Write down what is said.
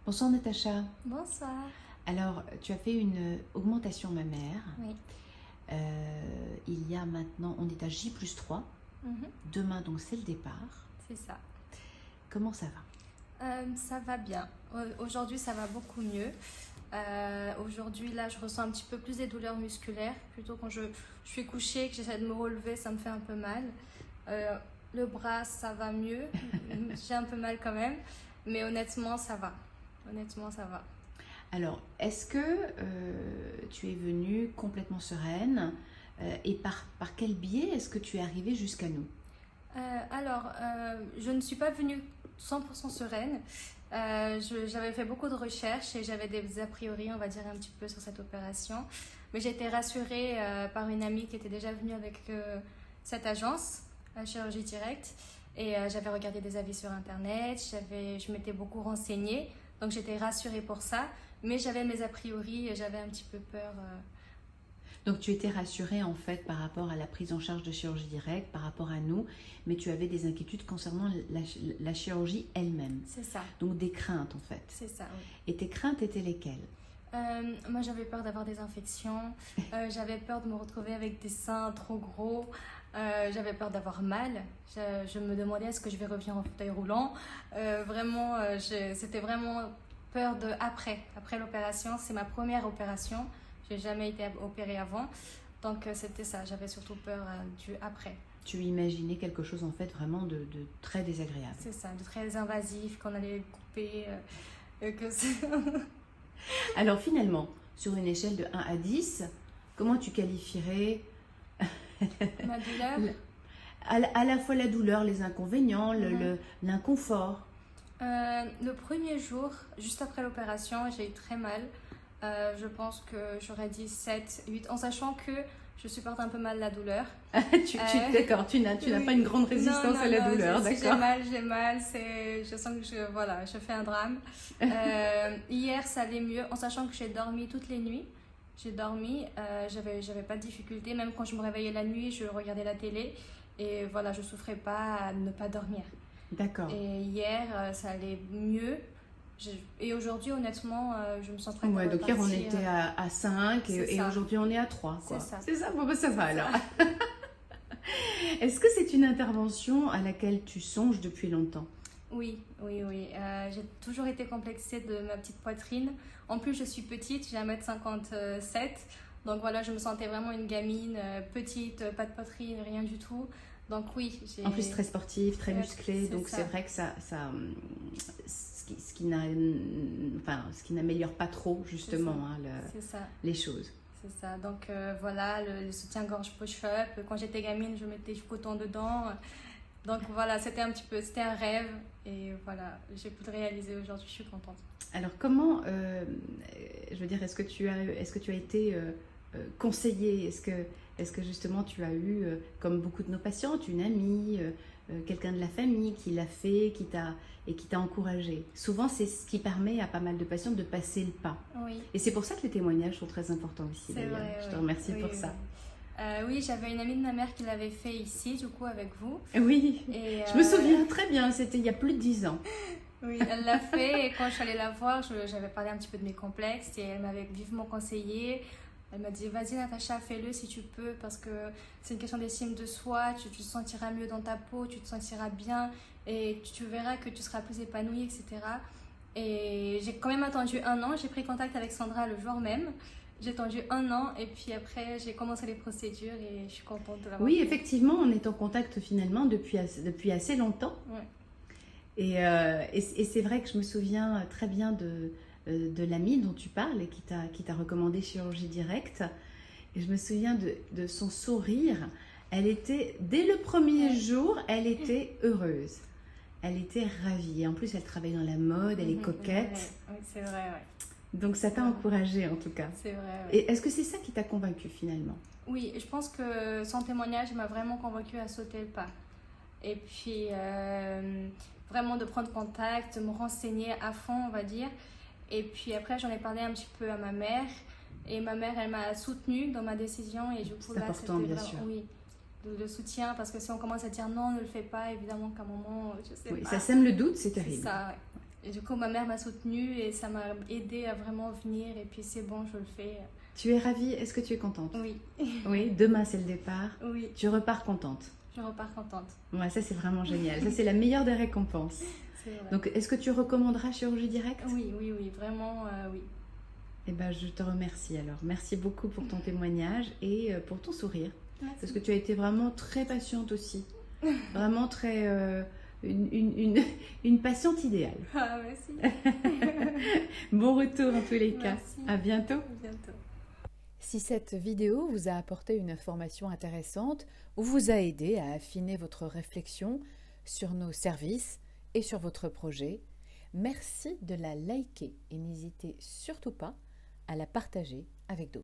Bonsoir Natacha. Bonsoir. Alors, tu as fait une augmentation mammaire. Oui. Il y a maintenant, on est à J+3. Mhm. Demain, donc, c'est le départ. C'est ça. Comment ça va? Ça va bien. Aujourd'hui, ça va beaucoup mieux. Aujourd'hui, là, je ressens un petit peu plus des douleurs musculaires. Plutôt quand je suis couchée, que j'essaie de me relever, ça me fait un peu mal. Le bras, ça va mieux. J'ai un peu mal quand même. Mais honnêtement, ça va. Honnêtement, ça va. Alors, est-ce que tu es venue complètement sereine et par quel biais est-ce que tu es arrivée jusqu'à nous? Je ne suis pas venue 100% sereine. J'avais fait beaucoup de recherches et j'avais des a priori, on va dire, un petit peu sur cette opération. Mais j'ai été rassurée par une amie qui était déjà venue avec cette agence, Chirurgie Directe. Et j'avais regardé des avis sur Internet, je m'étais beaucoup renseignée. Donc j'étais rassurée pour ça. Mais j'avais mes a priori et j'avais un petit peu peur. Donc, tu étais rassurée en fait par rapport à la prise en charge de chirurgie directe, par rapport à nous, mais tu avais des inquiétudes concernant la chirurgie elle-même. C'est ça. Donc, des craintes en fait. C'est ça, oui. Et tes craintes étaient lesquelles? Moi, j'avais peur d'avoir des infections. J'avais peur de me retrouver avec des seins trop gros. J'avais peur d'avoir mal. Je me demandais est-ce que je vais revenir en fauteuil roulant. C'était vraiment peur de après l'opération. C'est ma première opération. J'ai jamais été opérée avant. Donc, c'était ça. J'avais surtout peur du après. Tu imaginais quelque chose en fait vraiment de très désagréable. C'est ça, de très invasif, qu'on allait couper. Alors finalement, sur une échelle de 1 à 10, comment tu qualifierais Ma douleur à la fois la douleur, les inconvénients, l'inconfort? Le premier jour, juste après l'opération, j'ai eu très mal. Je pense que j'aurais dit 7, 8, en sachant que je supporte un peu mal la douleur. D'accord, tu n'as pas une grande résistance à la douleur, si d'accord. j'ai mal, je sens que je fais un drame. Hier, ça allait mieux, en sachant que j'ai dormi toutes les nuits. J'ai dormi, j'avais pas de difficulté, même quand je me réveillais la nuit, je regardais la télé et voilà, je souffrais pas à ne pas dormir. D'accord. Et hier, ça allait mieux. Et aujourd'hui, honnêtement, je me sens prête à Ouais, donc hier on repartir. était à 5 et aujourd'hui on est à 3. C'est ça. C'est ça, bon, bah, ça va C'est alors. ça. Est-ce que c'est une intervention à laquelle tu songes depuis longtemps? Oui. J'ai toujours été complexée de ma petite poitrine. En plus, je suis petite, j'ai 1,57 m. Donc voilà, je me sentais vraiment une gamine petite, pas de poitrine, rien du tout. Donc oui, En plus très sportive, très musclée, donc ça. c'est vrai que ce qui n'améliore pas trop justement les choses. C'est ça. Donc voilà, le soutien-gorge push-up. Quand j'étais gamine, je mettais du coton dedans. Donc voilà, c'était un rêve. Et voilà, j'ai pu le réaliser aujourd'hui, je suis contente. Alors comment, je veux dire, est-ce que tu as été conseillée? Est-ce que justement tu as eu, comme beaucoup de nos patientes, une amie, quelqu'un de la famille qui l'a fait, qui t'a encouragée? Souvent, c'est ce qui permet à pas mal de patientes de passer le pas. Oui. Et c'est pour ça que les témoignages sont très importants aussi. C'est vrai, je te remercie pour ça. Oui, j'avais une amie de ma mère qui l'avait fait ici, du coup, avec vous. Oui, et, je me souviens très bien, c'était il y a plus de 10 ans. Oui, elle l'a fait et quand je suis allée la voir, j'avais parlé un petit peu de mes complexes et elle m'avait vivement conseillé. Elle m'a dit, vas-y Natacha, fais-le si tu peux parce que c'est une question d'estime de soi, tu te sentiras mieux dans ta peau, tu te sentiras bien et tu verras que tu seras plus épanouie, etc. Et j'ai quand même attendu 1 an, j'ai pris contact avec Sandra le jour même. J'ai attendu 1 an et puis après j'ai commencé les procédures et je suis contente de l'avoir Oui, fait. effectivement, on est en contact finalement depuis assez longtemps. Ouais. Et c'est vrai que je me souviens très bien de l'amie dont tu parles et qui t'a recommandé chirurgie directe. Et je me souviens de son sourire. Elle était, dès le premier jour, elle était heureuse. Elle était ravie. Et en plus, elle travaille dans la mode, elle est coquette. Oui, c'est vrai, ouais. Donc ça t'a encouragée en tout cas. C'est vrai, ouais. Et est-ce que c'est ça qui t'a convaincue finalement? Oui, je pense que son témoignage m'a vraiment convaincue à sauter le pas. Et puis, vraiment de prendre contact, de me renseigner à fond, on va dire. Et puis après, j'en ai parlé un petit peu à ma mère. Et ma mère, elle m'a soutenue dans ma décision. Et du coup, c'est important, bien sûr. Oui, le soutien. Parce que si on commence à dire non, ne le fais pas, évidemment qu'à un moment, je sais Oui, pas. ça sème le doute, c'est terrible. C'est ça, ouais. Et du coup, ma mère m'a soutenue et ça m'a aidée à vraiment venir. Et puis c'est bon, je le fais. Tu es ravie? Est-ce que tu es contente? Oui, Oui, demain c'est le départ. oui, Tu repars contente. je repars contente. Ouais, ça c'est vraiment génial. Ça c'est la meilleure des récompenses. C'est vrai. Donc, est-ce que tu recommanderas Chirurgie Directe? Oui, oui, oui, vraiment, oui. Eh ben, je te remercie alors. Merci beaucoup pour ton témoignage et pour ton sourire. Merci. Parce que tu as été vraiment très patiente aussi. Vraiment très... une patiente idéale. Ah, merci. Bon retour en tous les cas. Merci. À bientôt. À bientôt. Si cette vidéo vous a apporté une information intéressante ou vous a aidé à affiner votre réflexion sur nos services et sur votre projet, merci de la liker et n'hésitez surtout pas à la partager avec d'autres.